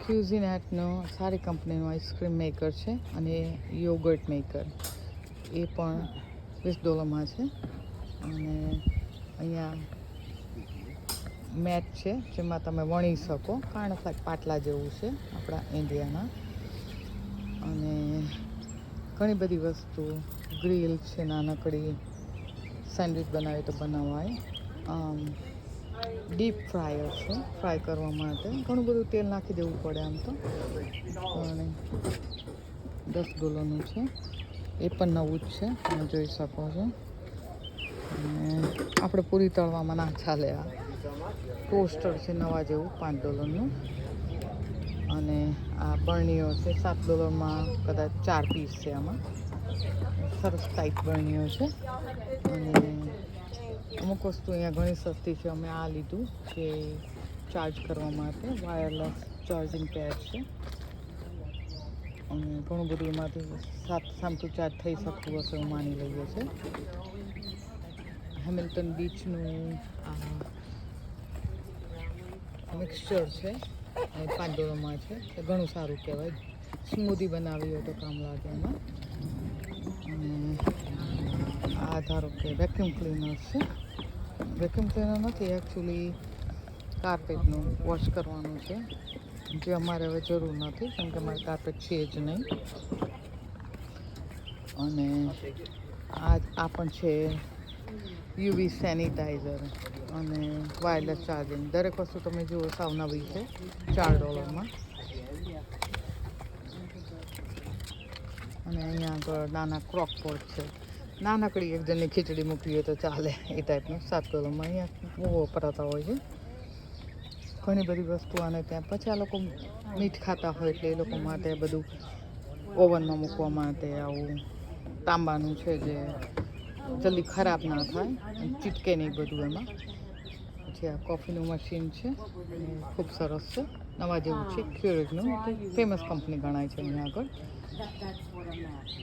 ક્યુઝિનેટનો સારી કંપનીનું ice cream maker છે અને યોગર્ટ મેકર એ પણ $20 છે. અને અહીંયા મેટ છે જેમાં તમે વણી શકો, કારણ કે પાટલા જેવું છે આપણા ઇન્ડિયાના. અને ઘણી બધી વસ્તુ, ગ્રીલ છે નાનકડી, સેન્ડવિચ બનાવી તો બનાવાય. ડીપ ફ્રાયર છે, ફ્રાય કરવા માટે ઘણું બધું તેલ નાખી દેવું પડે આમ તો. અને $10નું છે, એ પણ નવું જ છે, તમે જોઈ શકો છો. અને આપણે પૂરી તળવામાં ના ચાલે. આ ટોસ્ટર છે નવા જેવું $5નું. અને આ બરણીઓ છે $7માં, કદાચ 4 પીસ છે આમાં. સરસ ટાઈટ બરણીઓ છે. અને અમુક વસ્તુ અહીંયા ઘણી સસ્તી છે. અમે આ લીધું કે ચાર્જ કરવા માટે વાયરલેસ ચાર્જિંગ પેડ છે. અને ઘણું બધું એમાંથી સામતું ચાર્જ થઈ શકતું હશે એવું માની લઈએ છે. હેમિલ્ટન બીચનું મિક્સચર છે, એ $5માં છે. એ ઘણું સારું કહેવાય. સ્મૂધી બનાવી હોય તો કામ લાગે એમાં. અને આ ધારો કે વેક્યુમ ક્લીનર છે. વેક્યુમ ક્લીનર નથી, એકચ્યુઅલી કાર્પેટનું વોશ કરવાનું છે, જે અમારે હવે જરૂર નથી કેમ કે અમારે કાર્પેટ છે જ નહીં. અને આ પણ છે યુવી સેનિટાઈઝર અને વાયરલેસ ચાર્જિંગ. દરેક વસ્તુ તમે જુઓ સાવ નવી છે $4માં. અને અહીંયા આગળ નાના ક્રોકપોટ છે, નાનકડી એક જણની ખીચડી મૂકવી હોય તો ચાલે એ ટાઈપનું. $7માં અહીંયા બહુ વપરાતા હોય છે ઘણી બધી વસ્તુ. અને ત્યાં પછી આ લોકો મીઠ ખાતા હોય એટલે એ લોકો માટે બધું ઓવનમાં મૂકવા માટે આવું તાંબાનું છે જે જલ્દી ખરાબ ના થાય, ચીટકે નહીં બધું એમાં. પછી આ કોફીનું મશીન છે, એ ખૂબ સરસ છે, નવા જેવું છે. ક્યુરેગનું ફેમસ કંપની ગણાય છે અહીંયા આગળ.